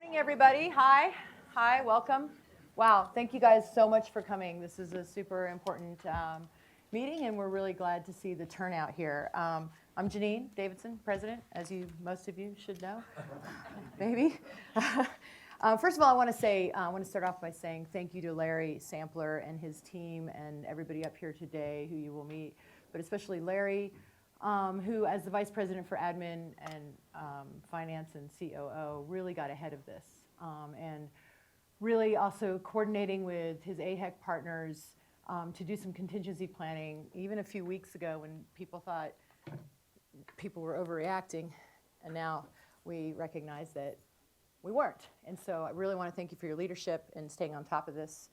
Morning, everybody. Hi, welcome. Wow, thank you guys so much for coming. This is a super important meeting, and we're really glad to see the turnout here. I'm Janine, Davidson, president, as most of you should know, maybe. First of all, I want to start off by saying thank you to Larry Sampler and his team and everybody up here today who you will meet, but especially Larry, who, as the vice president for admin and finance and COO, really got ahead of this, and really also coordinating with his AHEC partners to do some contingency planning, even a few weeks ago when people thought people were overreacting, and now we recognize that we weren't. And so I really want to thank you for your leadership and staying on top of this.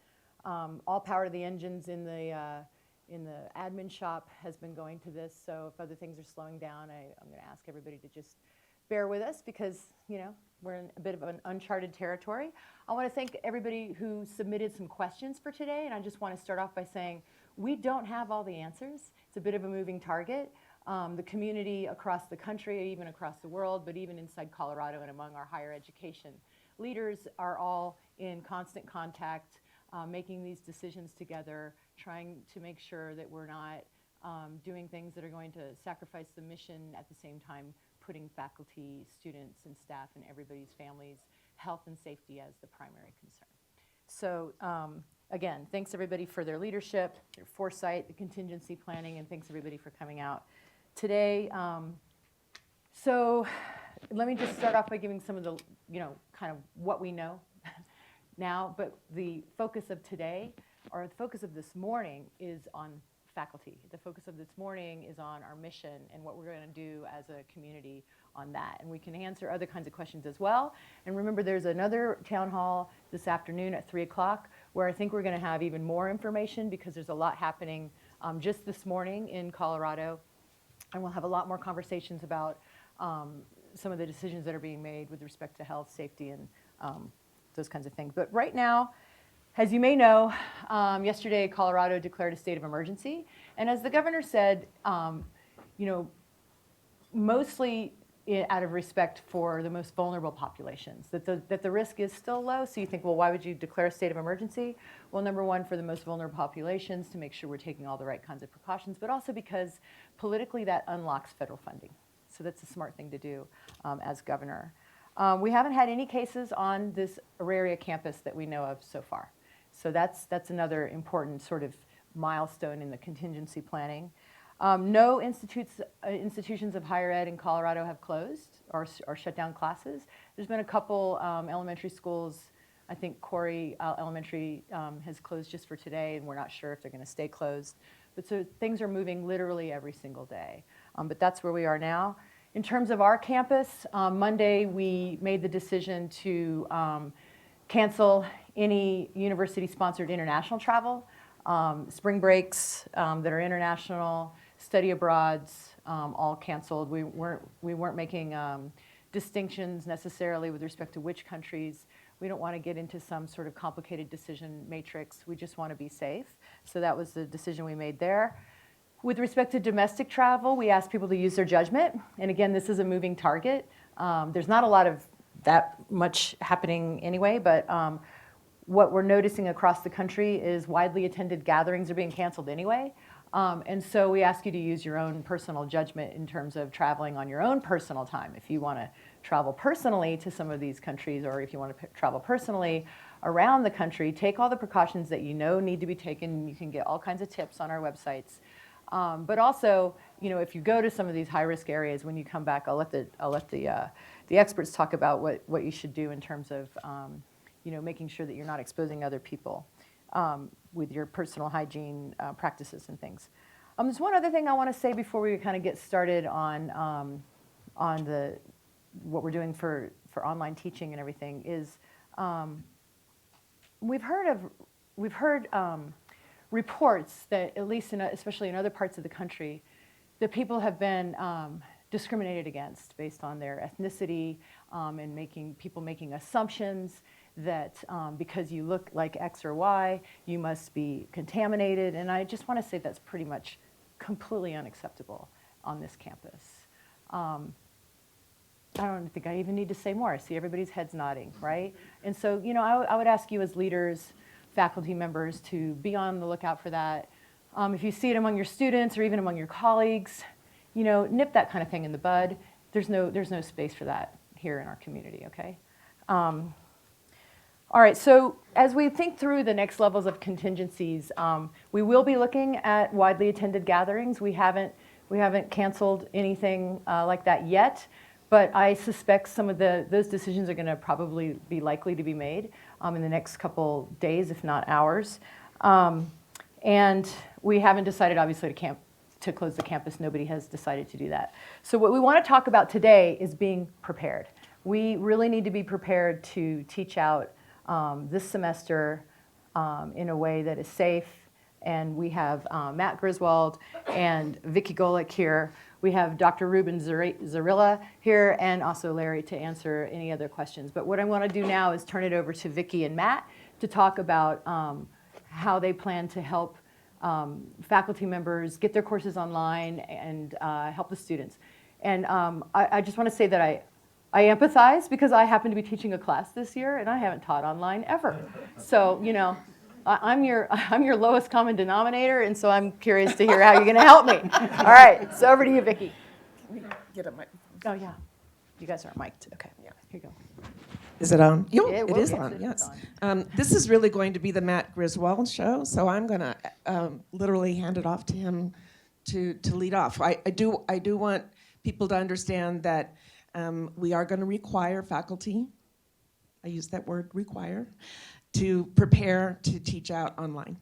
All power to the engines in the admin shop has been going to this, so if other things are slowing down, I'm going to ask everybody to just bear with us because, we're in a bit of an uncharted territory. I want to thank everybody who submitted some questions for today, and I just want to start off by saying we don't have all the answers. It's a bit of a moving target. The community across the country, even across the world, but even inside Colorado and among our higher education leaders are all in constant contact, making these decisions together, trying to make sure that we're not doing things that are going to sacrifice the mission, at the same time putting faculty, students, and staff and everybody's families' health and safety as the primary concern. So again, thanks everybody for their leadership, their foresight, the contingency planning, and thanks everybody for coming out today. So let me just start off by giving some of the, kind of what we know now, but the focus of today, or the focus of this morning, is on faculty. The focus of this morning is on our mission and what we're going to do as a community on that. And we can answer other kinds of questions as well. And remember, there's another town hall this afternoon at 3 o'clock where I think we're going to have even more information because there's a lot happening just this morning in Colorado. And we'll have a lot more conversations about some of the decisions that are being made with respect to health, safety, and those kinds of things. But right now, as you may know, yesterday Colorado declared a state of emergency. And as the governor said, mostly out of respect for the most vulnerable populations, that the risk is still low. So you think, well, why would you declare a state of emergency? Well, number one, for the most vulnerable populations, to make sure we're taking all the right kinds of precautions, but also because politically that unlocks federal funding. So that's a smart thing to do as governor. We haven't had any cases on this Auraria campus that we know of so far. So that's another important sort of milestone in the contingency planning. No institutions of higher ed in Colorado have closed or shut down classes. There's been a couple elementary schools. I think Corey Elementary has closed just for today, and we're not sure if they're going to stay closed. But so things are moving literally every single day. But that's where we are now. In terms of our campus, Monday we made the decision to cancel any university-sponsored international travel, spring breaks that are international, study abroads, all canceled. We weren't making distinctions necessarily with respect to which countries. We don't want to get into some sort of complicated decision matrix. We just want to be safe. So that was the decision we made there. With respect to domestic travel, we asked people to use their judgment. And again, this is a moving target. There's not a lot of that much happening anyway, but what we're noticing across the country is widely attended gatherings are being canceled anyway. And so we ask you to use your own personal judgment in terms of traveling on your own personal time. If you want to travel personally to some of these countries, or if you want to travel personally around the country, take all the precautions that you know need to be taken. You can get all kinds of tips on our websites. But also, if you go to some of these high-risk areas, when you come back, I'll let the experts talk about what you should do in terms of making sure that you're not exposing other people with your personal hygiene practices and things. There's one other thing I want to say before we kind of get started on what we're doing for online teaching and everything is we've heard reports that, at least especially in other parts of the country, that people have been discriminated against based on their ethnicity and people making assumptions that because you look like X or Y, you must be contaminated. And I just want to say that's pretty much completely unacceptable on this campus. I don't think I even need to say more. I see everybody's heads nodding, right? And so, I would ask you as leaders, faculty members, to be on the lookout for that. If you see it among your students or even among your colleagues, nip that kind of thing in the bud. There's no space for that here in our community, okay? All right, so as we think through the next levels of contingencies, we will be looking at widely attended gatherings. We haven't canceled anything like that yet, but I suspect some of those decisions are going to probably be likely to be made in the next couple days, if not hours. And we haven't decided, obviously, to close the campus. Nobody has decided to do that. So what we want to talk about today is being prepared. We really need to be prepared to teach out this semester in a way that is safe. And we have Matt Griswold and Vicki Golich here. We have Dr. Ruben Zorilla here, and also Larry to answer any other questions. But what I want to do now is turn it over to Vicki and Matt to talk about how they plan to help faculty members get their courses online and help the students. And I just want to say that I empathize because I happen to be teaching a class this year and I haven't taught online ever. So, I'm your lowest common denominator, and so I'm curious to hear how you're going to help me. All right, so over to you, Vicki. Can we get a mic? Oh, yeah. You guys are mic'd. Okay, yeah, here you go. Is it on? It It is will be. on, It's yes. This is really going to be the Matt Griswold show, so I'm going to literally hand it off to him to lead off. I do want people to understand that we are going to require faculty, I use that word, require, to prepare to teach out online.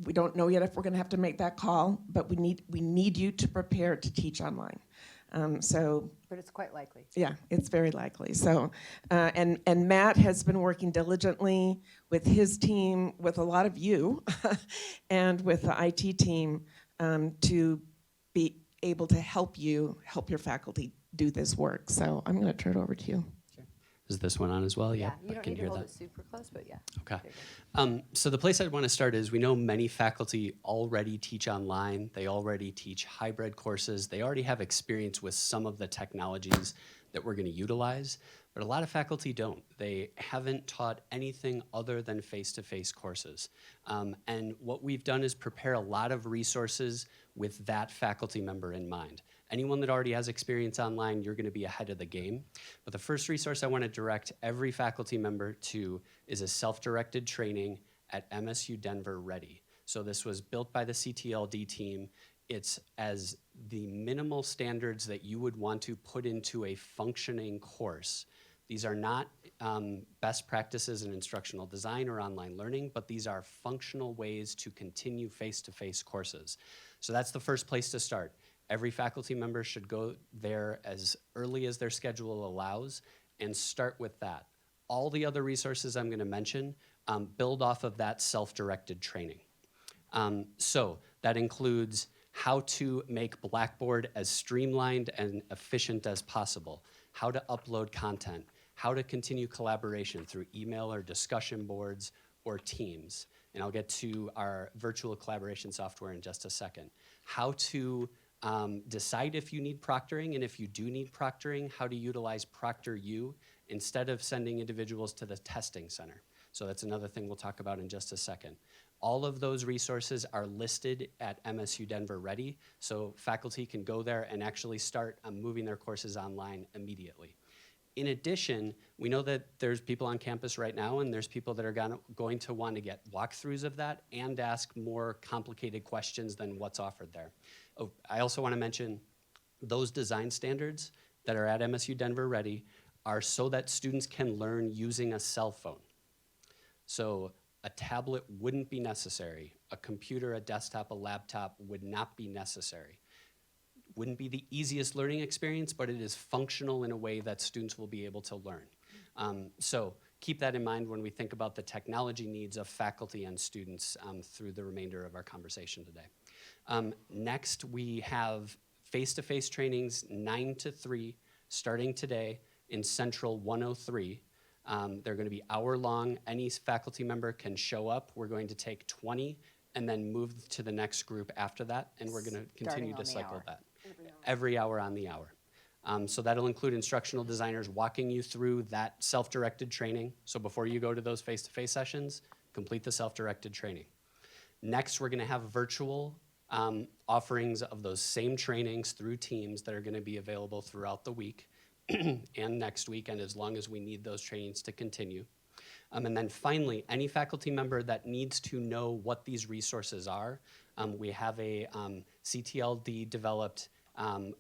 We don't know yet if we're going to have to make that call, but we need you to prepare to teach online. But it's quite likely. Yeah, it's very likely. So, and Matt has been working diligently with his team, with a lot of you, and with the IT team to be able to help your faculty do this work. So I'm going to turn it over to you. Is this one on as well? Yeah, Yep, you I don't can need to hear hold that. it super close, but yeah. Okay. So the place I'd want to start is we know many faculty already teach online. They already teach hybrid courses. They already have experience with some of the technologies that we're going to utilize, but a lot of faculty don't. They haven't taught anything other than face-to-face courses. And what we've done is prepare a lot of resources with that faculty member in mind. Anyone that already has experience online, you're going to be ahead of the game. But the first resource I want to direct every faculty member to is a self-directed training at MSU Denver Ready. So this was built by the CTLD team. It's as the minimal standards that you would want to put into a functioning course. These are not best practices in instructional design or online learning, but these are functional ways to continue face-to-face courses. So that's the first place to start. Every faculty member should go there as early as their schedule allows and start with that. All the other resources I'm going to mention build off of that self-directed training. So that includes how to make Blackboard as streamlined and efficient as possible, how to upload content, how to continue collaboration through email or discussion boards or Teams. And I'll get to our virtual collaboration software in just a second. How to decide if you need proctoring, and if you do need proctoring, how to utilize ProctorU instead of sending individuals to the testing center. So that's another thing we'll talk about in just a second. All of those resources are listed at MSU Denver Ready, so faculty can go there and actually start moving their courses online immediately. In addition, we know that there's people on campus right now, and there's people that are going to want to get walkthroughs of that and ask more complicated questions than what's offered there. Oh, I also want to mention those design standards that are at MSU Denver Ready are so that students can learn using a cell phone. So a tablet wouldn't be necessary. A computer, a desktop, a laptop would not be necessary. Wouldn't be the easiest learning experience, but it is functional in a way that students will be able to learn. So keep that in mind when we think about the technology needs of faculty and students through the remainder of our conversation today. Next, we have face-to-face trainings 9 to 3 starting today in Central 103. They're going to be hour-long. Any faculty member can show up. We're going to take 20 and then move to the next group after that, and we're going to continue to cycle that. Every hour on the hour. So that'll include instructional designers walking you through that self-directed training. So before you go to those face-to-face sessions, complete the self-directed training. Next, we're gonna have virtual offerings of those same trainings through Teams that are gonna be available throughout the week and next week, and as long as we need those trainings to continue. And then finally, any faculty member that needs to know what these resources are, we have a CTLD developed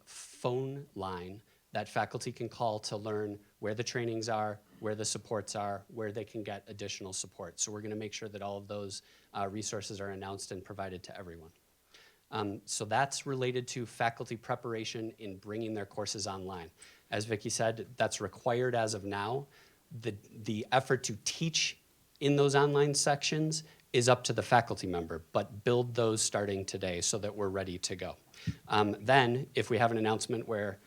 phone line that faculty can call to learn where the trainings are, where the supports are, where they can get additional support. So we're gonna make sure that all of those resources are announced and provided to everyone. So that's related to faculty preparation in bringing their courses online. As Vicki said, that's required as of now. The effort to teach in those online sections is up to the faculty member, but build those starting today so that we're ready to go. Then, if we have an announcement where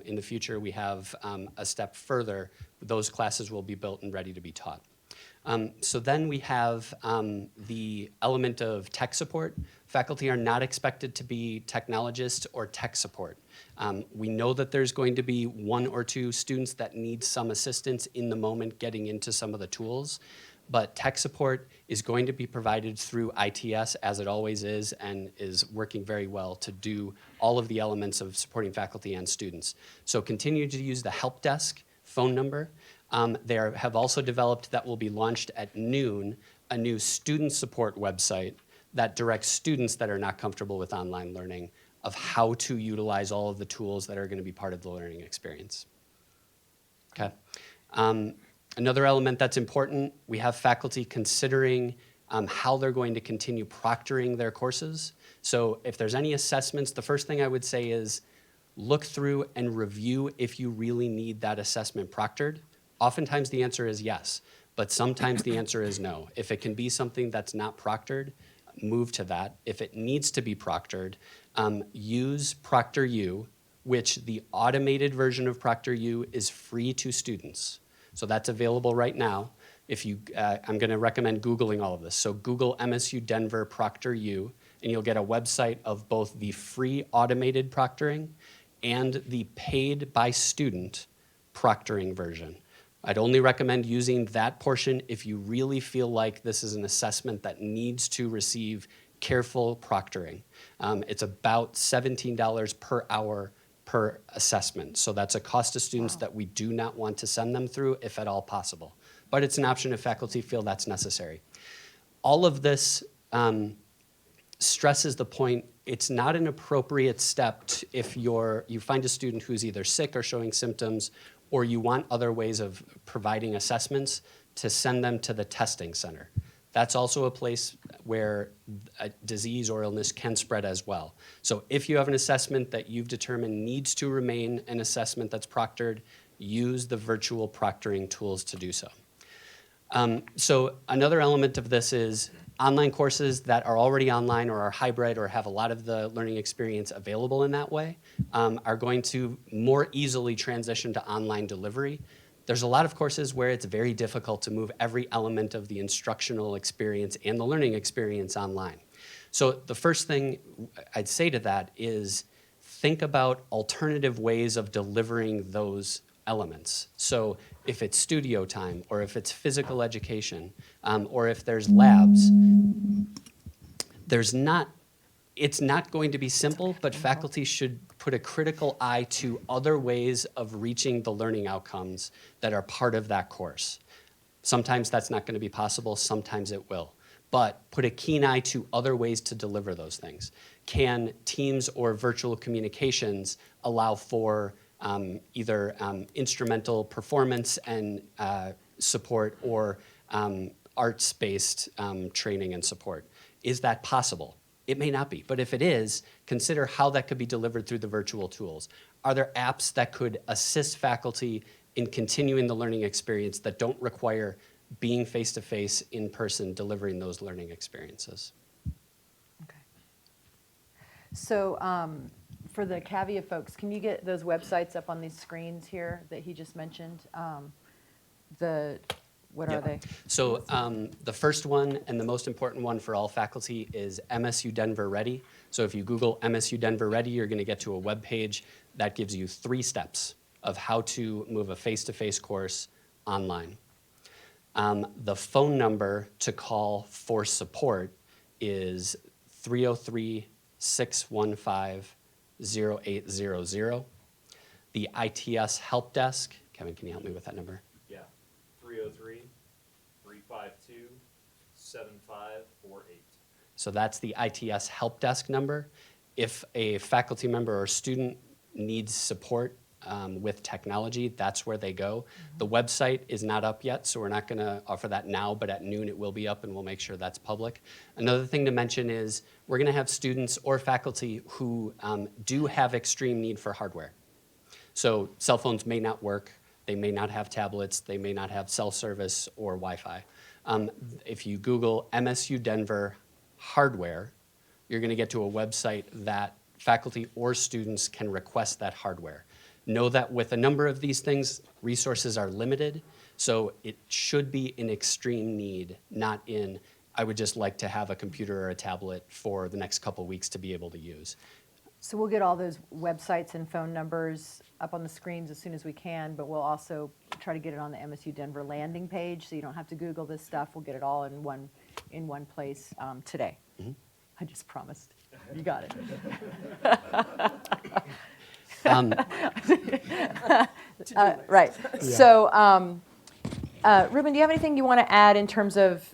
in the future we have a step further, those classes will be built and ready to be taught. So then we have the element of tech support. Faculty are not expected to be technologists or tech support. We know that there's going to be 1 or 2 students that need some assistance in the moment getting into some of the tools, but tech support is going to be provided through ITS, as it always is, and is working very well to do all of the elements of supporting faculty and students. So continue to use the help desk phone number. They have also developed, that will be launched at noon, a new student support website that directs students that are not comfortable with online learning of how to utilize all of the tools that are going to be part of the learning experience. Okay. Another element that's important, we have faculty considering how they're going to continue proctoring their courses. So if there's any assessments, the first thing I would say is look through and review if you really need that assessment proctored. Oftentimes the answer is yes, but sometimes the answer is no. If it can be something that's not proctored, move to that. If it needs to be proctored, use ProctorU, which the automated version of ProctorU is free to students. So that's available right now. If you, I'm gonna recommend Googling all of this. So Google MSU Denver ProctorU, and you'll get a website of both the free automated proctoring and the paid by student proctoring version. I'd only recommend using that portion if you really feel like this is an assessment that needs to receive careful proctoring. It's about $17 per hour per assessment. So that's a cost to students that we do not want to send them through if at all possible. But it's an option if faculty feel that's necessary. All of this stresses the point, it's not an appropriate step if you find a student who's either sick or showing symptoms, or you want other ways of providing assessments, to send them to the testing center. That's also a place where a disease or illness can spread as well. So if you have an assessment that you've determined needs to remain an assessment that's proctored, use the virtual proctoring tools to do so. So another element of this is online courses that are already online or are hybrid or have a lot of the learning experience available in that way are going to more easily transition to online delivery. There's a lot of courses where it's very difficult to move every element of the instructional experience and the learning experience online. So the first thing I'd say to that is think about alternative ways of delivering those elements. So if it's studio time, or if it's physical education, or if there's labs, it's not going to be simple, but faculty should put a critical eye to other ways of reaching the learning outcomes that are part of that course. Sometimes that's not going to be possible, sometimes it will. But put a keen eye to other ways to deliver those things. Can Teams or virtual communications allow for either instrumental performance and support, or arts-based training and support? Is that possible? It may not be, but if it is, consider how that could be delivered through the virtual tools. Are there apps that could assist faculty in continuing the learning experience that don't require being face-to-face, in person, delivering those learning experiences? Okay. So for the CAVEA folks, can you get those websites up on these screens here that he just mentioned? What Yeah. are they? So the first one and the most important one for all faculty is MSU Denver Ready. So if you Google MSU Denver Ready, you're going to get to a web page that gives you 3 steps of how to move a face-to-face course online. The phone number to call for support is 303-615-0800. The ITS help desk, Kevin, can you help me with that number? Yeah, 303-352-7548. So that's the ITS help desk number. If a faculty member or student needs support with technology, that's where they go. The website is not up yet, so we're not going to offer that now, but at noon it will be up and we'll make sure that's public. Another thing to mention is we're going to have students or faculty who do have extreme need for hardware. So cell phones may not work, they may not have tablets, they may not have cell service or Wi-Fi. If you Google MSU Denver hardware, you're going to get to a website that faculty or students can request that hardware. Know that with a number of these things, resources are limited, so it should be in extreme need, not in, I would just like to have a computer or a tablet for the next couple weeks to be able to use. So we'll get all those websites and phone numbers up on the screens as soon as we can, but we'll also try to get it on the MSU Denver landing page, so you don't have to Google this stuff. We'll get it all in one place today. Mhm. I just promised. You got it. Right. So, Ruben, do you have anything you want to add in terms of,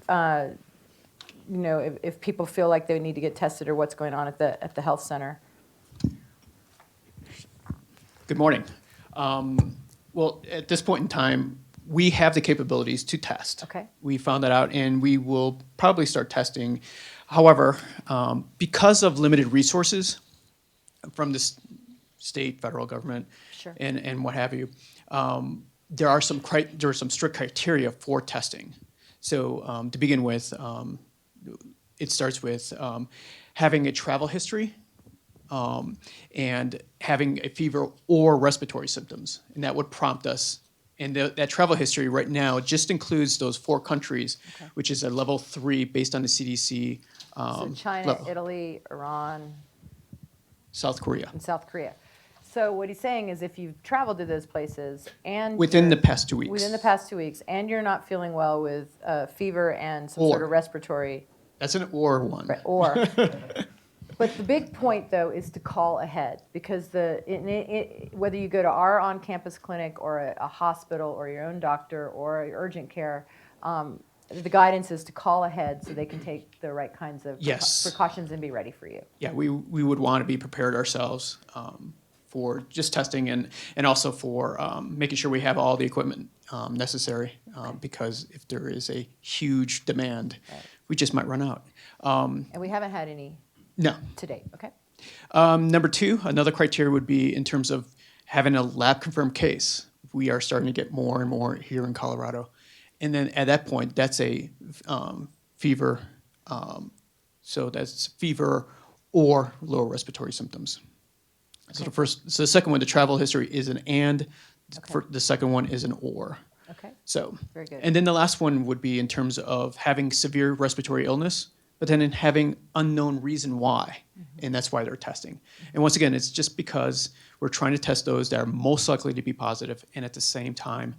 if people feel like they need to get tested or what's going on at the health center? Good morning. Well, at this point in time, we have the capabilities to test. Okay. We found that out, and we will probably start testing. However, because of limited resources from the state, federal government, Sure. and what have you, there are some strict criteria for testing. So to begin with, it starts with having a travel history. And having a fever or respiratory symptoms, and that would prompt us. And that travel history right now just includes those 4 countries, Okay. which is a level 3 based on the CDC. So China, level. Italy, Iran, South Korea. and South Korea. So what he's saying is if you've traveled to those places and Within you're- the past 2 weeks. within the past 2 weeks, and you're not feeling well with fever and some sort Or. of respiratory, That's an or one. right, or. But the big point, though, is to call ahead, because whether you go to our on-campus clinic or a hospital or your own doctor or urgent care, the guidance is to call ahead so they can take the right kinds of Yes. precautions and be ready for you. Yeah, we would want to be prepared ourselves for just testing and also for making sure we have all the equipment necessary because if there is a huge demand, Right. we just might run out. And we haven't had any No. to date, okay? Number 2, another criteria would be in terms of having a lab confirmed case. We are starting to get more and more here in Colorado. And then at that point, that's a fever. So that's fever or lower respiratory symptoms. So the second one, the travel history is an and. Okay. The second one is an or. Okay, So, very good. and then the last one would be in terms of having severe respiratory illness, but then in having unknown reason why, and that's why they're testing. And once again, it's just because we're trying to test those that are most likely to be positive, and at the same time,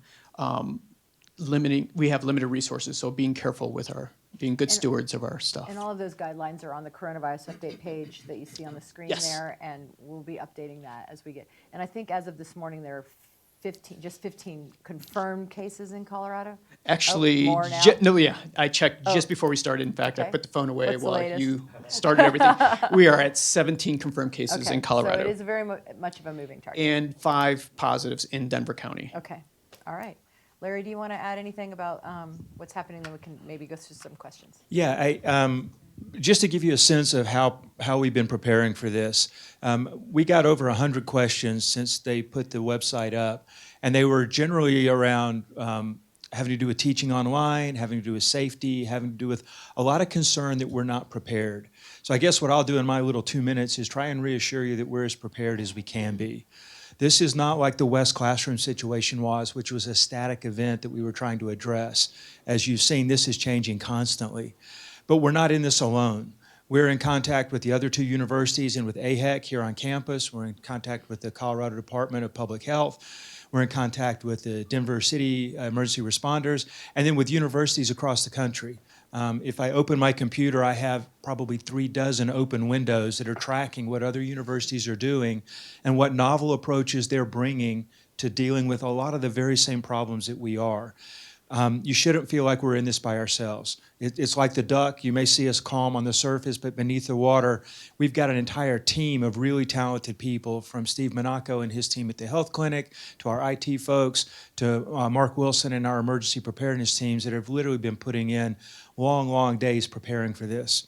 we have limited resources, so being careful with being good stewards of our stuff. And all of those guidelines are on the coronavirus update page that you see on the screen Yes. there, and we'll be updating that as we get. And I think as of this morning, there are 15 confirmed cases in Colorado. Actually, more now? I checked just before we started. In fact, I Okay. put the phone away What's the while latest? you started everything. We are at 17 confirmed cases Okay, in Colorado. So it is very much of a moving target. And 5 positives in Denver County. Okay, all right. Larry, do you want to add anything about what's happening? Then we can maybe go through some questions. Yeah, just to give you a sense of how we've been preparing for this, we got over 100 questions since they put the website up, and they were generally around having to do with teaching online, having to do with safety, having to do with a lot of concern that we're not prepared. So I guess what I'll do in my little 2 minutes is try and reassure you that we're as prepared as we can be. This is not like the West Classroom situation was, which was a static event that we were trying to address. As you've seen, this is changing constantly. But we're not in this alone. We're in contact with the other two universities and with AHEC here on campus. We're in contact with the Colorado Department of Public Health. We're in contact with the Denver City emergency responders, and then with universities across the country. If I open my computer, I have probably 36 open windows that are tracking what other universities are doing and what novel approaches they're bringing to dealing with a lot of the very same problems that we are. You shouldn't feel like we're in this by ourselves. It's like the duck. You may see us calm on the surface, but beneath the water, we've got an entire team of really talented people, from Steve Monaco and his team at the health clinic, to our IT folks, to Mark Wilson and our emergency preparedness teams that have literally been putting in long, long days preparing for this.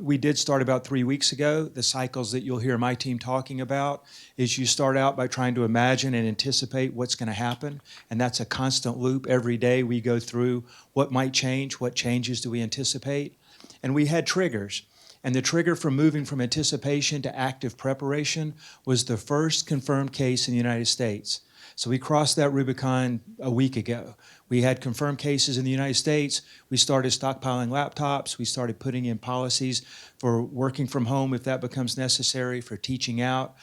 We did start about 3 weeks ago. The cycles that you'll hear my team talking about is you start out by trying to imagine and anticipate what's going to happen, and that's a constant loop. Every day we go through what might change, what changes do we anticipate, and we had triggers. And the trigger for moving from anticipation to active preparation was the first confirmed case in the United States. So we crossed that Rubicon a week ago. We had confirmed cases in the United States. We started stockpiling laptops. We started putting in policies for working from home if that becomes necessary, for teaching out.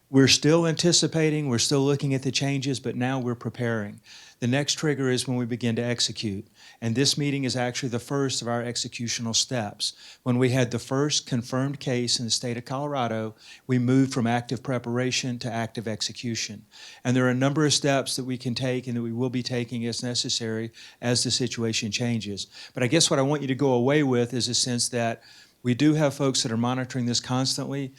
We're still anticipating, we're still looking at the changes, but now we're preparing. The next trigger is when we begin to execute. And this meeting is actually the first of our executional steps. When we had the first confirmed case in the state of Colorado, we moved from active preparation to active execution. And there are a number of steps that we can take and that we will be taking as necessary as the situation changes. But I guess what I want you to go away with is a sense that we do have folks that are monitoring this constantly.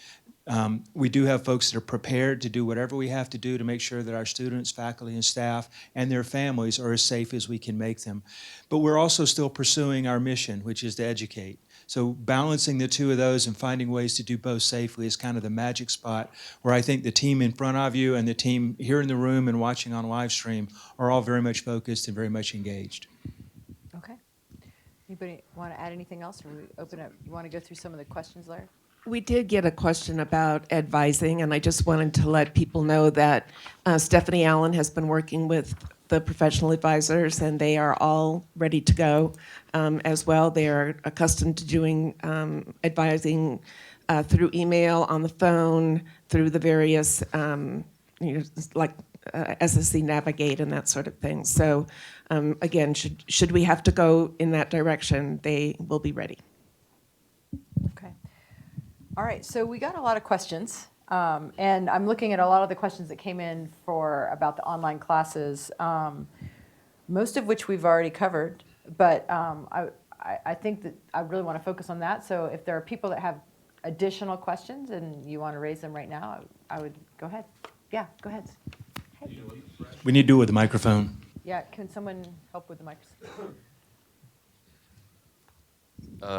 We do have folks that are prepared to do whatever we have to do to make sure that our students, faculty, and staff and their families are as safe as we can make them. But we're also still pursuing our mission, which is to educate. So balancing the two of those and finding ways to do both safely is kind of the magic spot where I think the team in front of you and the team here in the room and watching on live stream are all very much focused and very much engaged. Okay. Anybody want to add anything else, or we open up? You want to go through some of the questions, Larry? We did get a question about advising, and I just wanted to let people know that Stephanie Allen has been working with the professional advisors, and they are all ready to go as well. They are accustomed to doing advising through email, on the phone, through the various, like SSC Navigate and that sort of thing. So again, should we have to go in that direction, they will be ready. Okay. All right, so we got a lot of questions, and I'm looking at a lot of the questions that came in about the online classes, most of which we've already covered, but I think that I really want to focus on that. So if there are people that have additional questions and you want to raise them right now, I would go ahead. Yeah, go ahead. Hey. We need to do it with the microphone. Yeah, can someone help with the microphone?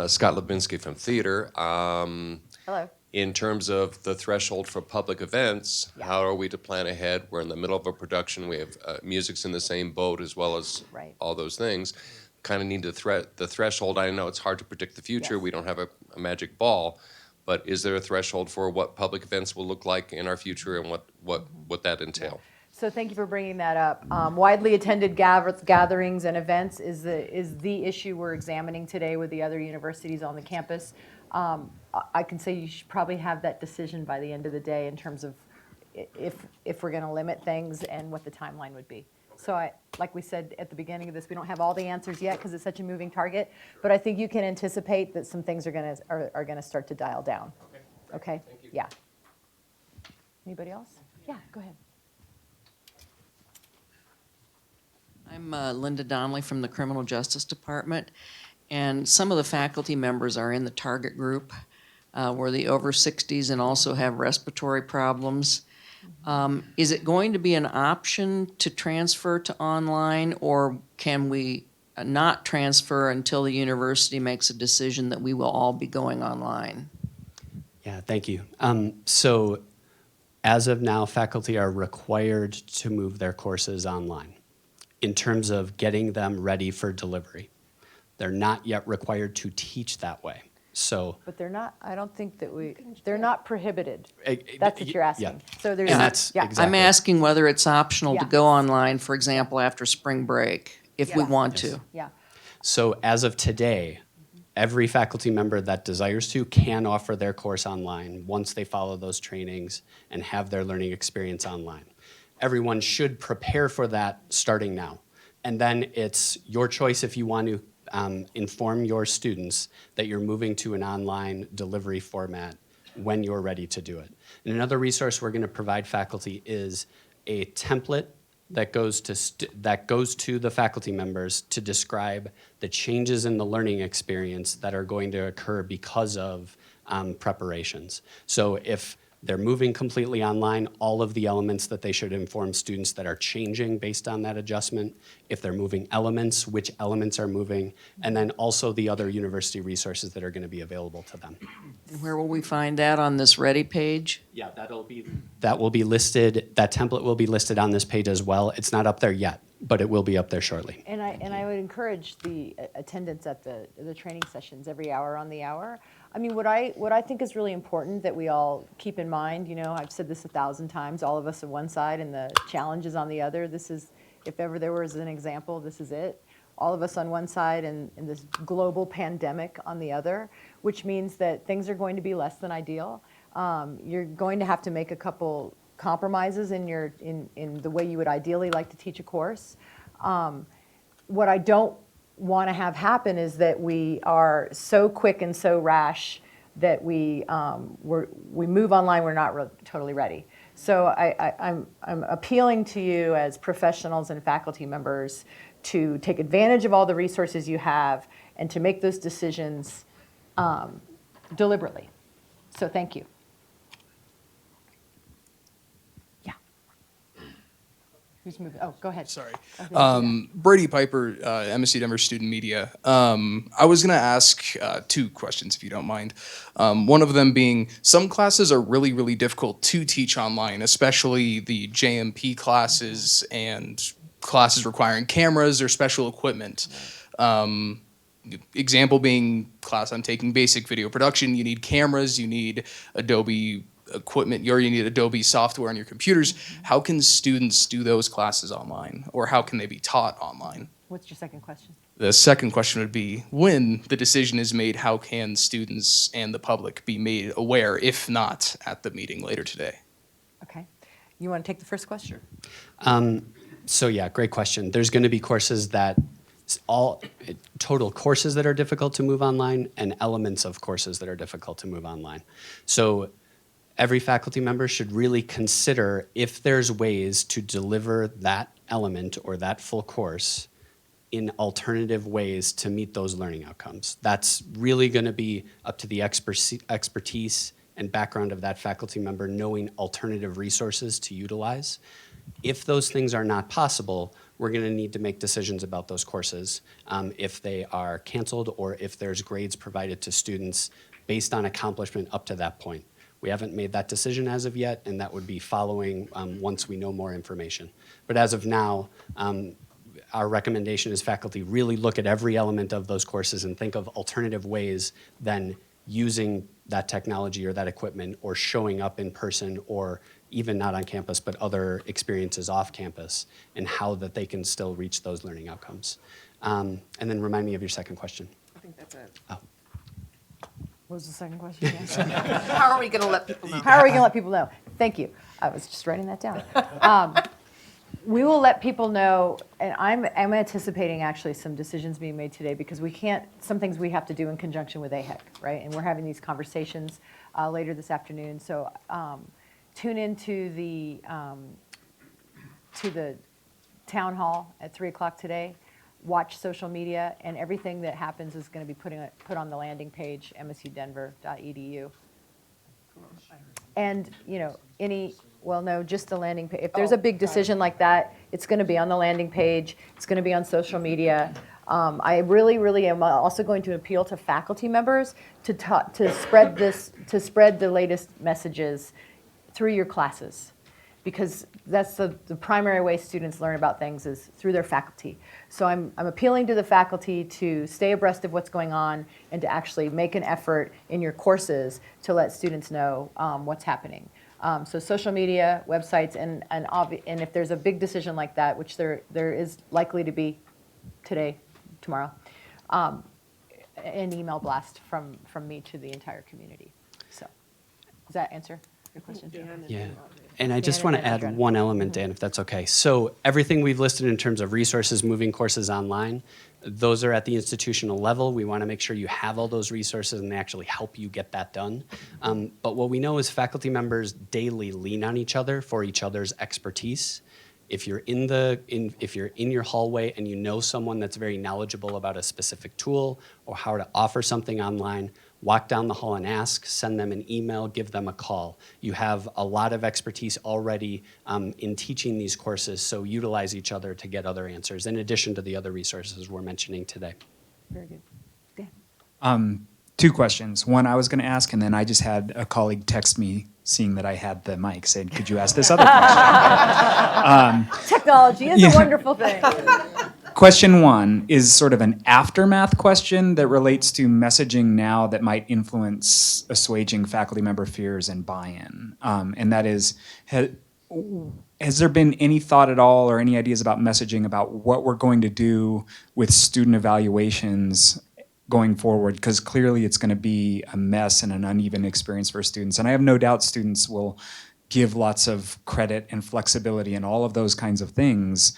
Scott Lubinsky from theater. Hello. In terms of the threshold for public events, Yeah. how are we to plan ahead? We're in the middle of a production. We have music's in the same boat as well as Right. all those things. Kind of need to the threshold. I know it's hard to predict the future. Yes. We don't have a magic ball. But is there a threshold for what public events will look like in our future and what that entail? So thank you for bringing that up. Widely attended gatherings and events is the issue we're examining today with the other universities on the campus. I can say you should probably have that decision by the end of the day in terms of if we're going to limit things and what the timeline would be. So like we said at the beginning of this, we don't have all the answers yet because it's such a moving target. But I think you can anticipate that some things are going to start to dial down. Okay. Thank you. Yeah. Anybody else? Yeah. Go ahead. I'm Linda Donnelly from the Criminal Justice Department, and some of the faculty members are in the target group. We're the over 60s and also have respiratory problems. Is it going to be an option to transfer to online, or can we not transfer until the university makes a decision that we will all be going online? Yeah, thank you. So as of now, faculty are required to move their courses online in terms of getting them ready for delivery. They're not yet required to teach that way. So But they're not, I don't think that they're not prohibited. eh, That's eh, what you're yeah. asking. So there's, And that's yeah. exactly. I'm asking whether it's optional to Yeah. go online, for example, after spring break, if we Yes. want to. Yeah. So as of today, every faculty member that desires to can offer their course online once they follow those trainings and have their learning experience online. Everyone should prepare for that starting now. And then it's your choice if you want to inform your students that you're moving to an online delivery format when you're ready to do it. And another resource we're going to provide faculty is a template that goes to the faculty members to describe the changes in the learning experience that are going to occur because of preparations. So if they're moving completely online, all of the elements that they should inform students that are changing based on that adjustment. If they're moving elements, which elements are moving, and then also the other university resources that are going to be available to them. And where will we find that on this Ready page? Yeah, that will be listed, that template will be listed on this page as well. It's not up there yet, but it will be up there shortly. And I would encourage the attendance at the training sessions every hour on the hour. I mean, what I think is really important that we all keep in mind, you know, I've said this 1,000 times, all of us on one side and the challenges on the other. This is, if ever there was an example, this is it. All of us on one side and this global pandemic on the other, which means that things are going to be less than ideal. You're going to have to make a couple compromises in the way you would ideally like to teach a course. What I don't want to have happen is that we are so quick and so rash that we move online, we're not totally ready. So I'm appealing to you as professionals and faculty members to take advantage of all the resources you have and to make those decisions deliberately. So thank you. Yeah. Who's moving? Oh, go ahead. Sorry. Okay. Brady Piper, MSU Denver Student Media. I was going to ask 2 questions, if you don't mind. One of them being, some classes are really, really difficult to teach online, especially the JMP classes and classes requiring cameras or special equipment. Example being class I'm taking, basic video production. You need cameras, you need Adobe equipment, you need Adobe software on your computers. How can students do those classes online, or how can they be taught online? What's your second question? The second question would be, when the decision is made, how can students and the public be made aware, if not at the meeting later today? Okay. You want to take the first question? So yeah, great question. There's going to be courses that total courses that are difficult to move online and elements of courses that are difficult to move online. So every faculty member should really consider if there's ways to deliver that element or that full course in alternative ways to meet those learning outcomes. That's really going to be up to the expertise and background of that faculty member knowing alternative resources to utilize. If those things are not possible, we're going to need to make decisions about those courses if they are canceled or if there's grades provided to students based on accomplishment up to that point. We haven't made that decision as of yet, and that would be following once we know more information. But as of now, our recommendation is faculty really look at every element of those courses and think of alternative ways than using that technology or that equipment or showing up in person or even not on campus, but other experiences off campus, and how that they can still reach those learning outcomes. And then remind me of your second question. I think that's it. Oh. What was the second question? How are we going to let people know? How are we going to let people know? Thank you. I was just writing that down. We will let people know, and I'm anticipating actually some decisions being made today because we can't, some things we have to do in conjunction with AHEC, right? And we're having these conversations later this afternoon. So tune into the town hall at 3 o'clock today. Watch social media, and everything that happens is going to be put on the landing page, msudenver.edu. And, you know, just the landing page. If there's a big decision like that, it's going to be on the landing page. It's going to be on social media. I really am also going to appeal to faculty members to spread the latest messages through your classes. because that's the primary way students learn about things is through their faculty. So I'm appealing to the faculty to stay abreast of what's going on and to actually make an effort in your courses to let students know what's happening. So social media, websites, and if there's a big decision like that, which there is likely to be today, tomorrow, an email blast from me to the entire community. So does that answer your question? Yeah. And I just Dan want and to add Adriana. one element, Dan, if that's okay. So everything we've listed in terms of resources, moving courses online, those are at the institutional level. We want to make sure you have all those resources and they actually help you get that done. But what we know is faculty members daily lean on each other for each other's expertise. If you're if you're in your hallway and you know someone that's very knowledgeable about a specific tool or how to offer something online, walk down the hall and ask, send them an email, give them a call. You have a lot of expertise already in teaching these courses, so utilize each other to get other answers, in addition to the other resources we're mentioning today. Very good. Dan? Two questions. One I was going to ask, and then I just had a colleague text me, seeing that I had the mic, saying, could you ask this other question? Technology is a wonderful thing. Question one is sort of an aftermath question that relates to messaging now that might influence assuaging faculty member fears and buy-in. And that is, has there been any thought at all or any ideas about messaging about what we're going to do with student evaluations going forward? Because clearly it's going to be a mess and an uneven experience for students. And I have no doubt students will give lots of credit and flexibility and all of those kinds of things.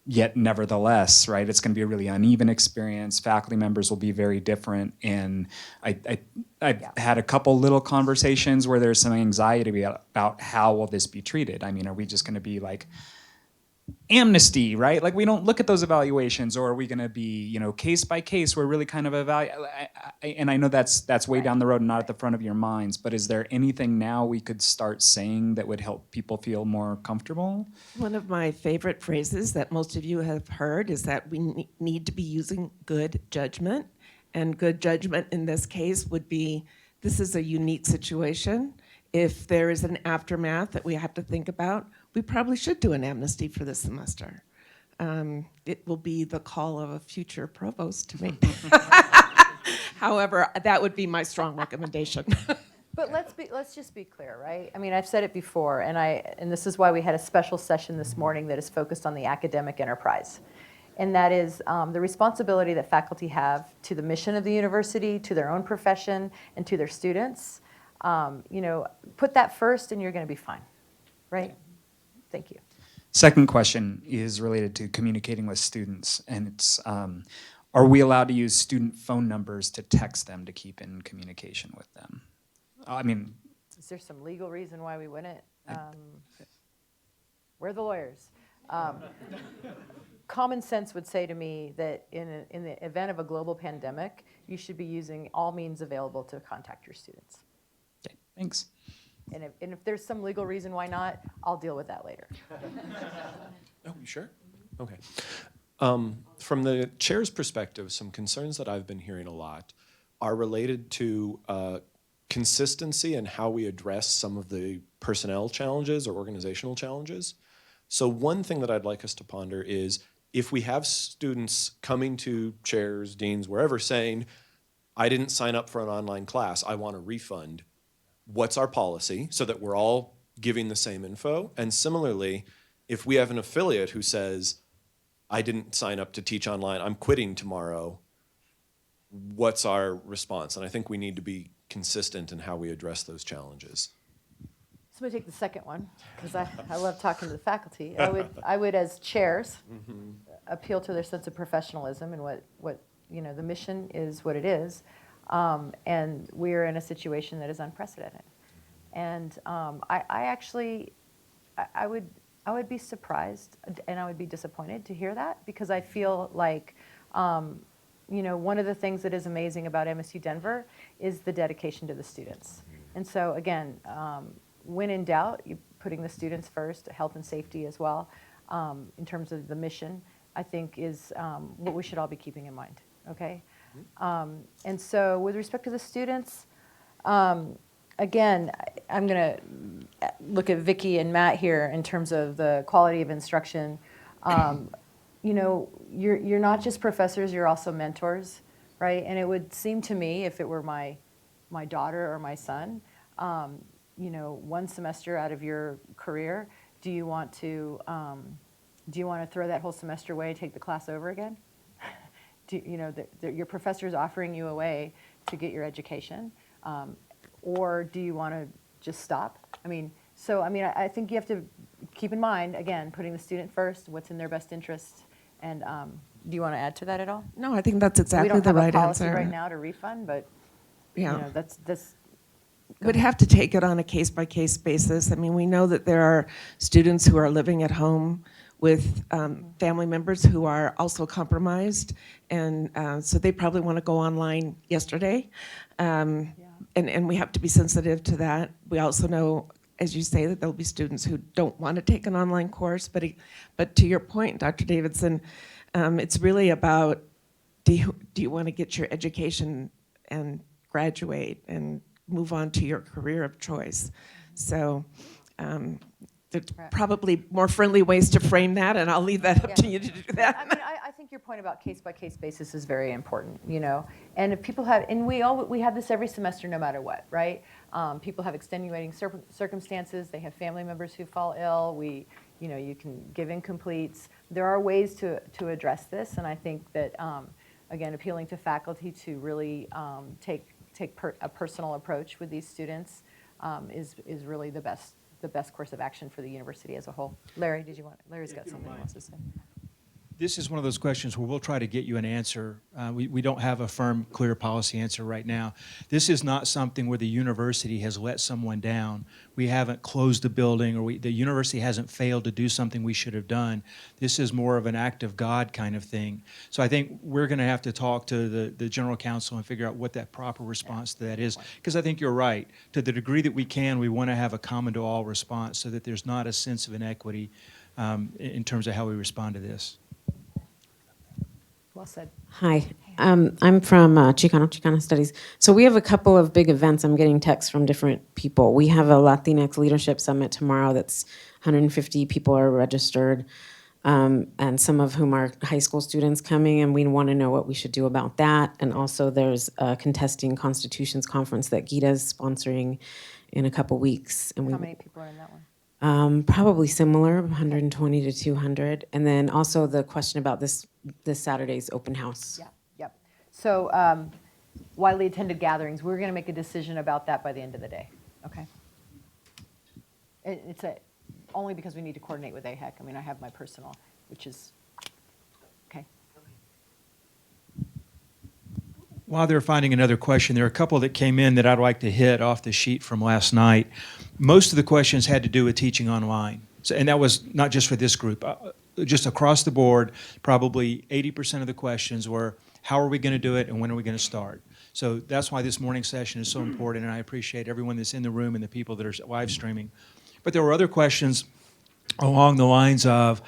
Yet nevertheless, right, it's going to be a really uneven experience. Faculty members will be very different. And I've had a couple little conversations where there's some anxiety about how will this be treated. I mean, are we just going to be like amnesty, right? Like we don't look at those evaluations, or are we going to be, you know, case by case? We're really kind of and I know that's way down the road and not at the front of your minds, but is there anything now we could start saying that would help people feel more comfortable? One of my favorite phrases that most of you have heard is that we need to be using good judgment. And good judgment in this case would be, this is a unique situation. If there is an aftermath that we have to think about, we probably should do an amnesty for this semester. It will be the call of a future provost to make. However, that would be my strong recommendation. But let's just be clear, right? I mean, I've said it before, and this is why we had a special session this morning that is focused on the academic enterprise. And that is the responsibility that faculty have to the mission of the university, to their own profession, and to their students. You know, put that first and you're going to be fine, right? Thank you. Second question is related to communicating with students, and it's, are we allowed to use student phone numbers to text them to keep in communication with them? I mean, Is there some legal reason why we wouldn't? We're the lawyers. Common sense would say to me that in the event of a global pandemic, you should be using all means available to contact your students. okay, thanks. And if there's some legal reason why not, I'll deal with that later. Oh, you sure? Okay. From the chair's perspective, some concerns that I've been hearing a lot are related to consistency and how we address some of the personnel challenges or organizational challenges. So one thing that I'd like us to ponder is if we have students coming to chairs, deans, wherever saying, I didn't sign up for an online class, I want a refund. What's our policy so that we're all giving the same info? And similarly, if we have an affiliate who says, I didn't sign up to teach online, I'm quitting tomorrow, what's our response? And I think we need to be consistent in how we address those challenges. So I'm going to take the second one, because I love talking to the faculty. I would as chairs, appeal to their sense of professionalism and what you know, the mission is what it is. And we're in a situation that is unprecedented. And I would be surprised and I would be disappointed to hear that, because I feel like, you know, one of the things that is amazing about MSU Denver is the dedication to the students. And so again, when in doubt, you're putting the students first, health and safety as well, in terms of the mission, I think is what we should all be keeping in mind, okay? And so with respect to the students, again, I'm going to look at Vicki and Matt here in terms of the quality of instruction. You know, you're not just professors, you're also mentors, right? And it would seem to me, if it were my daughter or my son, you know, one semester out of your career, do you want to throw that whole semester away, take the class over again? You know, your professor's offering you a way to get your education, or do you want to just stop? I mean, I think you have to keep in mind, again, putting the student first, what's in their best interest. And do you want to add to that at all? No, I think that's We exactly don't the have a right policy answer. right now to refund, but you Yeah. know, that's We'd have to take it on a case-by-case basis. I mean, we know that there are students who are living at home with family members who are also compromised, and so they probably want to go online yesterday. And we have to be sensitive to that. We also know, as you say, that there'll be students who don't want to take an online course, but to your point, Dr. Davidson, it's really about, do you want to get your education and graduate and move on to your career of choice? So there's probably more friendly ways to frame that, and I'll leave that up to you to do that. I mean, I think your point about case-by-case basis is very important, you know. And if people have, and we have this every semester no matter what, right? People have extenuating circumstances. They have family members who fall ill. You know, you can give incompletes. There are ways to address this, and I think that, again, appealing to faculty to really take a personal approach with these students is really the best course of action for the university as a whole. Larry's got something he wants to say. This is one of those questions where we'll try to get you an answer. We don't have a firm, clear policy answer right now. This is not something where the university has let someone down. We haven't closed the building, or the university hasn't failed to do something we should have done. This is more of an act of God kind of thing. So I think we're going to have to talk to the general counsel and figure out what that proper response to that is. Because I think you're right. To the degree that we can, we want to have a common to all response so that there's not a sense of inequity in terms of how we respond to this. Well said. Hi, I'm from Chicano Studies. So we have a couple of big events. I'm getting texts from different people. We have a Latinx Leadership Summit tomorrow that's 150 people are registered, and some of whom are high school students coming, and we want to know what we should do about that. And also there's a Contesting Constitutions Conference that Gita's sponsoring in a couple weeks. And How many people are in that one? Probably similar, 120 to 200. And then also the question about this Saturday's open house. Yeah, yep. So widely attended gatherings, we're going to make a decision about that by the end of the day, okay? It's only because we need to coordinate with AHEC. I mean, I have my personal, which is, okay. While they're finding another question, there are a couple that came in that I'd like to hit off the sheet from last night. Most of the questions had to do with teaching online. So, and that was not just for this group. Just across the board, probably 80% of the questions were, how are we going to do it and when are we going to start? So that's why this morning session is so important, and I appreciate everyone that's in the room and the people that are live streaming. But there were other questions along the lines of,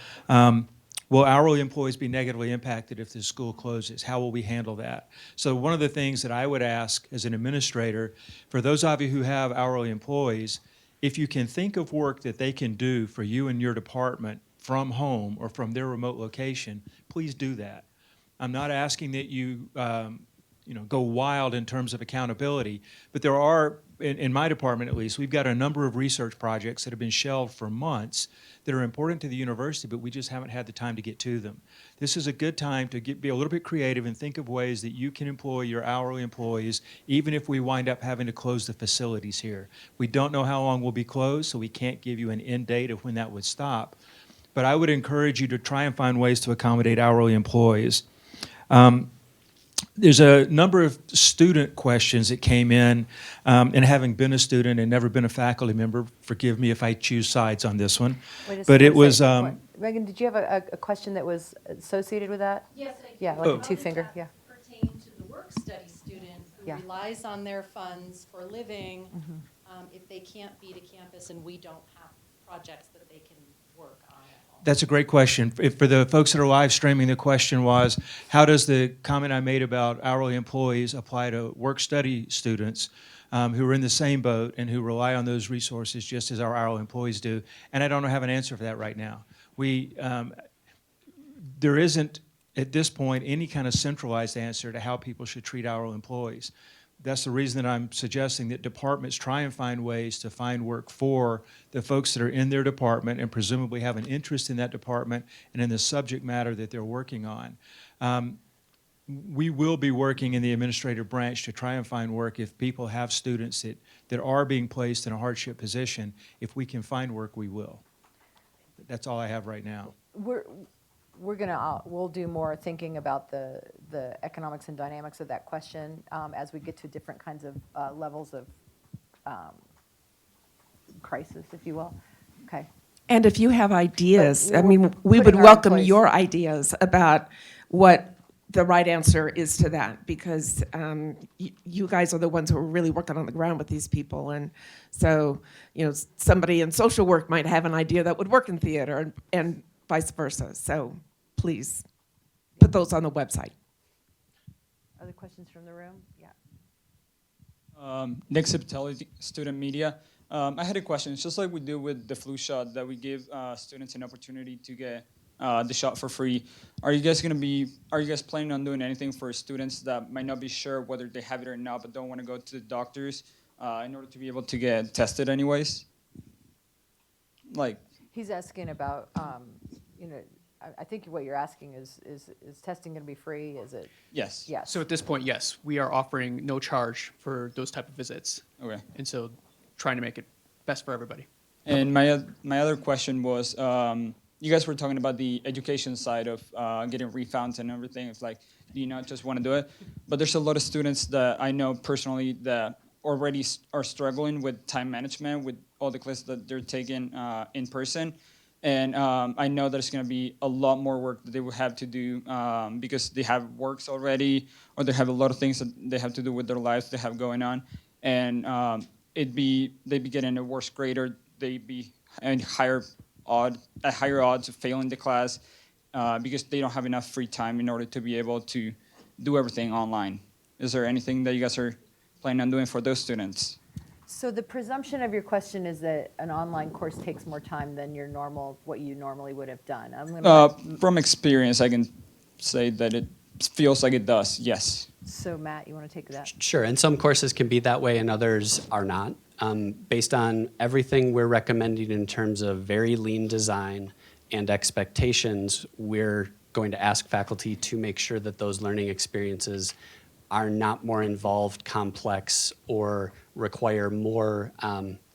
will hourly employees be negatively impacted if the school closes? How will we handle that? So one of the things that I would ask as an administrator, for those of you who have hourly employees, if you can think of work that they can do for you and your department from home or from their remote location, please do that. I'm not asking that you, go wild in terms of accountability, but there are, in my department at least, we've got a number of research projects that have been shelved for months that are important to the university, but we just haven't had the time to get to them. This is a good time to be a little bit creative and think of ways that you can employ your hourly employees, even if we wind up having to close the facilities here. We don't know how long we'll be closed, so we can't give you an end date of when that would stop. But I would encourage you to try and find ways to accommodate hourly employees. There's a number of student questions that came in, and having been a student and never been a faculty member, forgive me if I choose sides on this one. But it was... Megan, did you have a question that was associated with that? Yes, I do. Yeah, like a two-finger, yeah. Pertain to the work-study student who Yeah. relies on their funds for living, if they can't be to campus and we don't have projects that they can work on at home. That's a great question. For the folks that are live streaming, the question was, how does the comment I made about hourly employees apply to work-study students? who are in the same boat and who rely on those resources just as our hourly employees do. And I don't have an answer for that right now. There isn't, at this point, any kind of centralized answer to how people should treat hourly employees. That's the reason that I'm suggesting that departments try and find ways to find work for the folks that are in their department and presumably have an interest in that department and in the subject matter that they're working on. We will be working in the administrative branch to try and find work if people have students that are being placed in a hardship position. If we can find work, we will. That's all I have right now. We'll do more thinking about the economics and dynamics of that question as we get to different kinds of levels of crisis, if you will. Okay. And if you have ideas, But I mean, we would putting our welcome employees- your ideas about what the right answer is to that, because you guys are the ones who are really working on the ground with these people. And so, somebody in social work might have an idea that would work in theater and vice versa. So please put those on the website. Other questions from the room? Yeah. Nick Cipitelli, student media. I had a question. It's just like we do with the flu shot, that we give students an opportunity to get the shot for free. Are you guys planning on doing anything for students that might not be sure whether they have it or not, but don't want to go to the doctors in order to be able to get tested anyways? He's asking about, I think what you're asking is testing going to be free? Is it? Yes. Yes. So at this point, yes, we are offering no charge for those type of visits. Okay. And so trying to make it best for everybody. And my other question was, you guys were talking about the education side of getting refunds and everything. It's like, do you not just want to do it? But there's a lot of students that I know personally that already are struggling with time management with all the classes that they're taking in person. And I know there's going to be a lot more work that they will have to do because they have works already, or they have a lot of things that they have to do with their lives they have going on. And they'd be getting a worse grade, or they'd be at higher odds of failing the class because they don't have enough free time in order to be able to do everything online. Is there anything that you guys are planning on doing for those students? So the presumption of your question is that an online course takes more time than what you normally would have done. From experience, I can say that it feels like it does, yes. So Matt, you want to take that? Sure, and some courses can be that way and others are not. Based on everything we're recommending in terms of very lean design and expectations, we're going to ask faculty to make sure that those learning experiences are not more involved, complex, or require more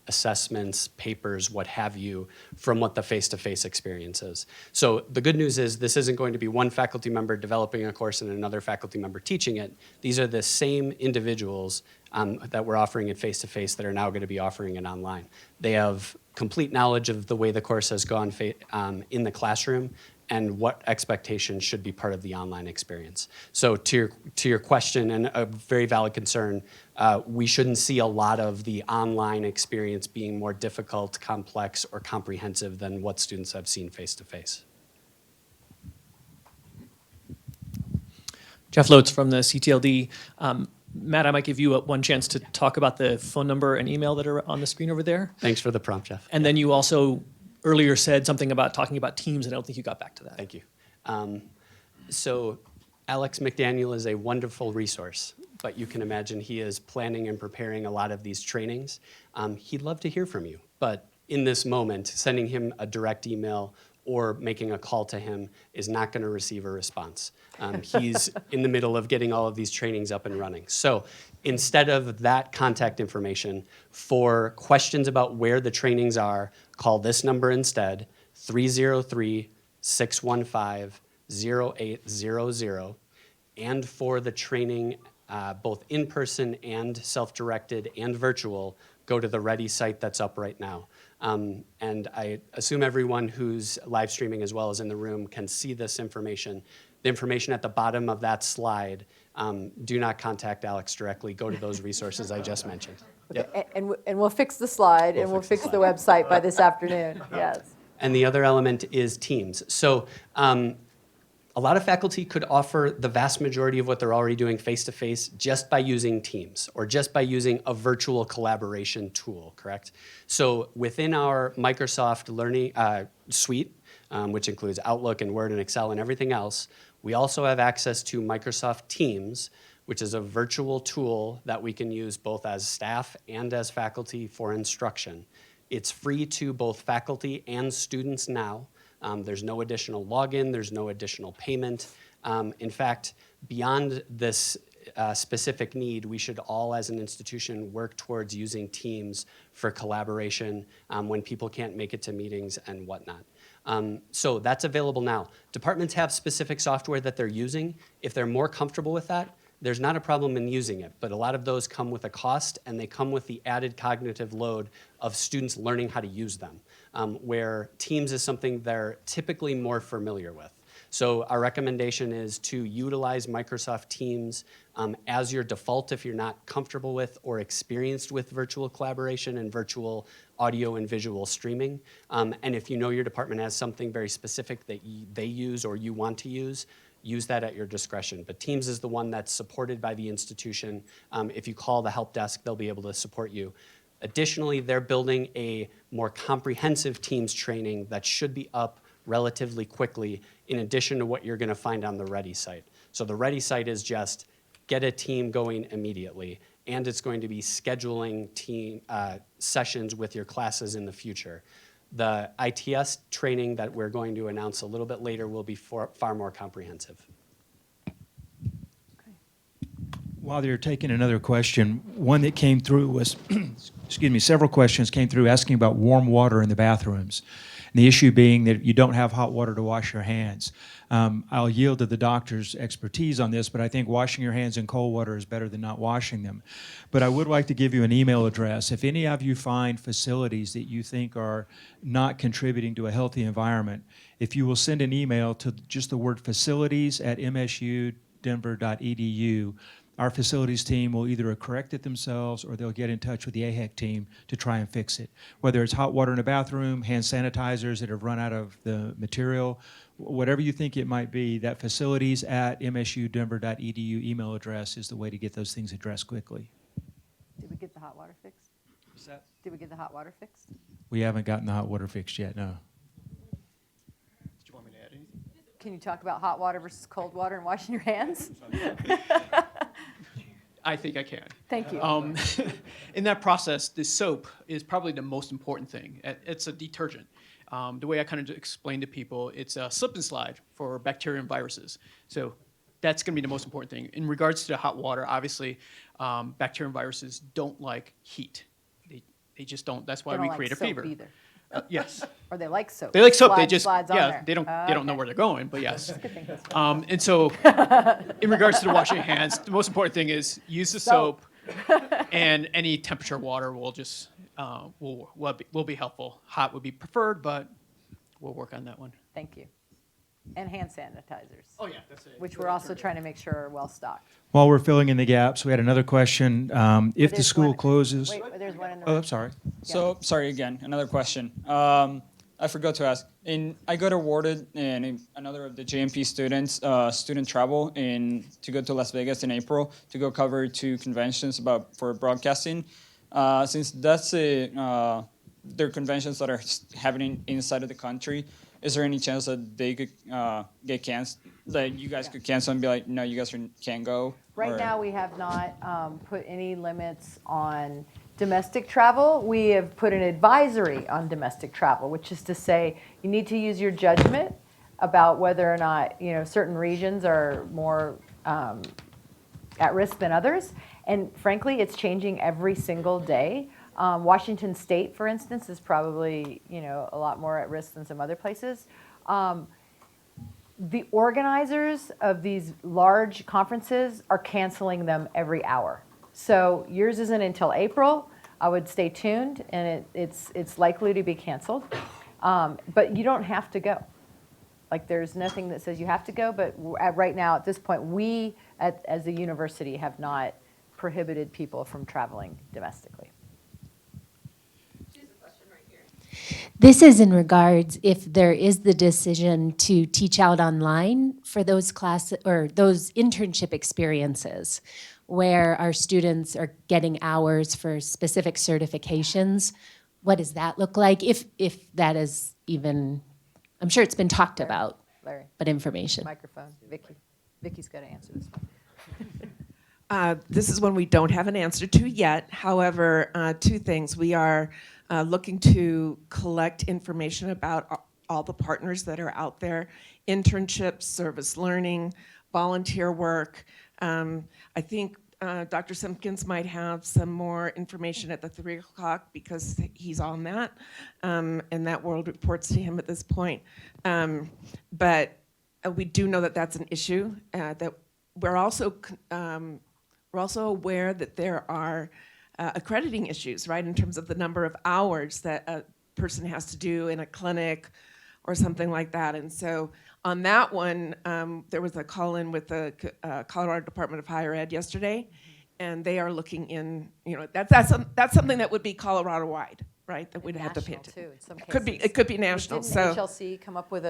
assessments, papers, what have you, from what the face-to-face experience is. So the good news is this isn't going to be one faculty member developing a course and another faculty member teaching it. These are the same individuals that we're offering it face-to-face that are now going to be offering it online. They have complete knowledge of the way the course has gone in the classroom and what expectations should be part of the online experience. So to your question, and a very valid concern, we shouldn't see a lot of the online experience being more difficult, complex, or comprehensive than what students have seen face-to-face. Jeff Lotes from the CTLD. Matt, I might give you one chance to talk about the phone number and email that are on the screen over there. Thanks for the prompt, Jeff. And then you also earlier said something about talking about teams, and I don't think you got back to that. Thank you. So Alex McDaniel is a wonderful resource, but you can imagine he is planning and preparing a lot of these trainings. He'd love to hear from you, but in this moment, sending him a direct email or making a call to him is not going to receive a response. He's in the middle of getting all of these trainings up and running. So instead of that contact information, for questions about where the trainings are, call this number instead, 303-615-0800. And for the training, both in-person and self-directed and virtual, go to the Ready site that's up right now. And I assume everyone who's live streaming as well as in the room can see this information. The information at the bottom of that slide, do not contact Alex directly. Go to those resources I just mentioned. Yep. And we'll fix the slide, and we'll fix the website by this afternoon, yes. And the other element is teams. So A lot of faculty could offer the vast majority of what they're already doing face-to-face just by using Teams or just by using a virtual collaboration tool, correct? So within our Microsoft Learning suite, which includes Outlook and Word and Excel and everything else, we also have access to Microsoft Teams, which is a virtual tool that we can use both as staff and as faculty for instruction. It's free to both faculty and students now. There's no additional login, there's no additional payment. In fact, beyond this specific need, we should all as an institution work towards using Teams for collaboration when people can't make it to meetings and whatnot. So that's available now. Departments have specific software that they're using. If they're more comfortable with that, there's not a problem in using it, but a lot of those come with a cost and they come with the added cognitive load of students learning how to use them, where Teams is something they're typically more familiar with. So our recommendation is to utilize Microsoft Teams as your default if you're not comfortable with or experienced with virtual collaboration and virtual audio and visual streaming. And if you know your department has something very specific that they use or you want to use that at your discretion. But Teams is the one that's supported by the institution. If you call the help desk, they'll be able to support you. Additionally, they're building a more comprehensive Teams training that should be up relatively quickly in addition to what you're going to find on the Ready site. So the Ready site is just get a team going immediately, and it's going to be scheduling team sessions with your classes in the future. The ITS training that we're going to announce a little bit later will be far more comprehensive. While you're taking another question, one that came through was, excuse me, several questions came through asking about warm water in the bathrooms. And the issue being that you don't have hot water to wash your hands. I'll yield to the doctor's expertise on this, but I think washing your hands in cold water is better than not washing them. But I would like to give you an email address. If any of you find facilities that you think are not contributing to a healthy environment, if you will send an email to just the word facilities@msudenver.edu, our facilities team will either correct it themselves or they'll get in touch with the AHEC team to try and fix it. Whether it's hot water in a bathroom, hand sanitizers that have run out of the material, whatever you think it might be, that facilities@msudenver.edu email address is the way to get those things addressed quickly. Did we get the hot water fixed? What's that? Did we get the hot water fixed? We haven't gotten the hot water fixed yet, no. Did you want me to add anything? Can you talk about hot water versus cold water and washing your hands? I think I can. Thank you. In that process, the soap is probably the most important thing. It's a detergent. The way I kind of explain to people, it's a slip and slide for bacteria and viruses. So that's going to be the most important thing. In regards to the hot water, obviously, bacteria and viruses don't like heat. They just don't. That's why we create a fever. Either. Yes. Or they like soap. They like soap. They Slides on there. they don't know Okay. where they're going, but yes. That's a good thing. And so, in regards to the washing your hands, the most important thing is use the soap, and any temperature water will just will be helpful. Hot would be preferred, but we'll work on that one. Thank you. And hand sanitizers. Oh yeah, that's it. Which we're also trying to make sure are well stocked. While we're filling in the gaps, we had another question. If the There's school one- closes. Wait, there's one in the Oh, room. I'm sorry. So, sorry again, another question. I forgot to ask. I got awarded in another of the JMP students student travel to go to Las Vegas in April to go cover 2 conventions for broadcasting. Since that's they're conventions that are happening inside of the country, is there any chance that they could get canceled? That you guys could cancel and be like, no, you guys can't go? Right Or- now, we have not put any limits on domestic travel. We have put an advisory on domestic travel, which is to say you need to use your judgment about whether or not certain regions are more at risk than others. And frankly, it's changing every single day. Washington State, for instance, is probably a lot more at risk than some other places. The organizers of these large conferences are canceling them every hour. So yours isn't until April. I would stay tuned, and it's likely to be canceled. But you don't have to go. Like there's nothing that says you have to go. But right now, at this point, we as a university have not prohibited people from traveling domestically. This is in regards if there is the decision to teach out online for those classes or those internship experiences where our students are getting hours for specific certifications. What does that look like? If that is even, I'm sure it's been talked about, Larry, but information. microphone. Vicki. Vicki's got to answer this one. This is one we don't have an answer to yet. However, two things. We are looking to collect information about all the partners that are out there, internships, service learning, volunteer work. I think Dr. Simpkins might have some more information at the 3 o'clock because he's on that, and that world reports to him at this point. But we do know that that's an issue, that we're also aware that there are accrediting issues, right, in terms of the number of hours that a person has to do in a clinic or something like that. And so on that one, there was a call-in with the Colorado Department of Higher Ed yesterday, and they are looking in, that's something that would be Colorado-wide, right, that we'd have to pay attention. Too, in some cases. It could be national. Didn't So HLC come up with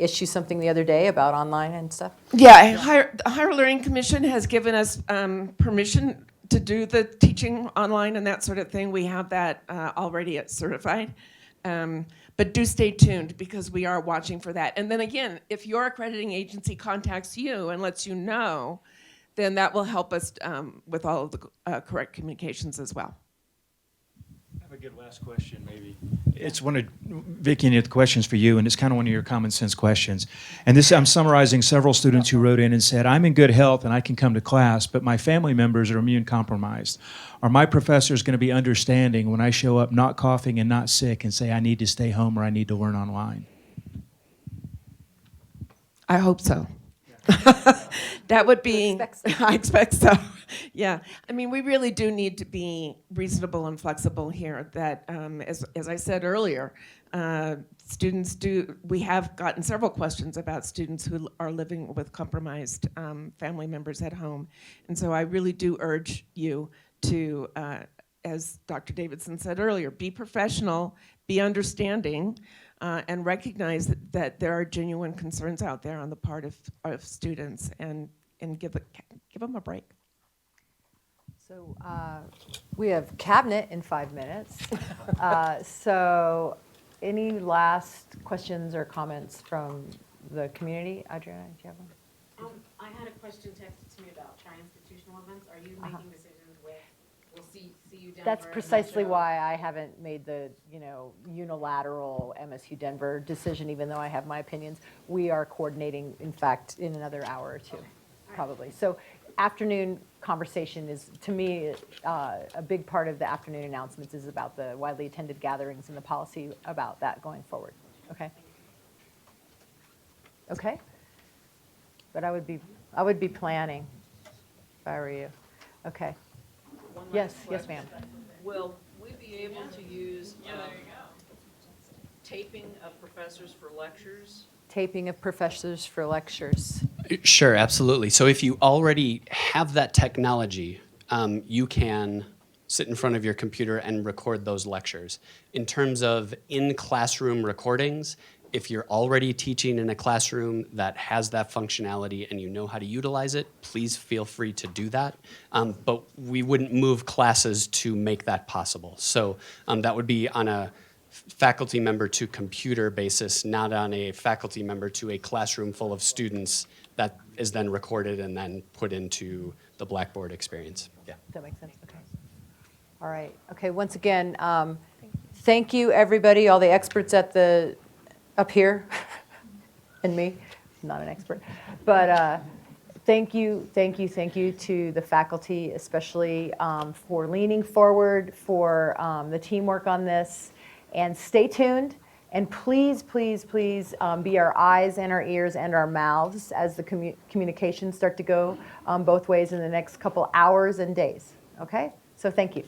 something the other day about online and stuff? yeah, the Higher Learning Commission has given us permission to do the teaching online and that sort of thing. We have that already certified. But do stay tuned because we are watching for that. And then again, if your accrediting agency contacts you and lets you know, then that will help us with all of the correct communications as well. I have a good last question, maybe. It's one of, Vicki, and the question's for you, and it's kind of one of your common sense questions. And this, I'm summarizing several students who wrote in and said, I'm in good health and I can come to class, but my family members are immune compromised. Are my professors going to be understanding when I show up not coughing and not sick and say I need to stay home or I need to learn online? I hope so. That would be, I expect so. Yeah, I mean, we really do need to be reasonable and flexible here. That, as I said earlier, we have gotten several questions about students who are living with compromised family members at home. And so I really do urge you to, as Dr. Davidson said earlier, be professional, be understanding, and recognize that there are genuine concerns out there on the part of students, and give them a break. So we have cabinet in 5 minutes. So any last questions or comments from the community? Adriana, do you have one? I had a question texted to me about tri-institutional events. Are you making decisions with, we'll see you Denver? That's precisely why I haven't made the unilateral MSU Denver decision, even though I have my opinions. We are coordinating, in fact, in another hour or two, probably. So afternoon conversation is, to me, a big part of the afternoon announcements is about the widely attended gatherings and the policy about that going forward. Okay? Okay? But I would be planning if I were you. Okay. Yes, ma'am. Will we be able to use taping of professors for lectures? Taping of professors for lectures. Sure, absolutely. So if you already have that technology, you can sit in front of your computer and record those lectures. In terms of in-classroom recordings, if you're already teaching in a classroom that has that functionality and you know how to utilize it, please feel free to do that. But we wouldn't move classes to make that possible. So that would be on a faculty member to computer basis, not on a faculty member to a classroom full of students that is then recorded and then put into the Blackboard experience. Yeah. That makes sense. Okay. All right. Okay. Once again, thank you, everybody, all the experts up here, and me. I'm not an expert, but thank you to the faculty, especially for leaning forward, for the teamwork on this, and stay tuned. And please, please, please be our eyes and our ears and our mouths as the communications start to go both ways in the next couple hours and days. Okay? So thank you.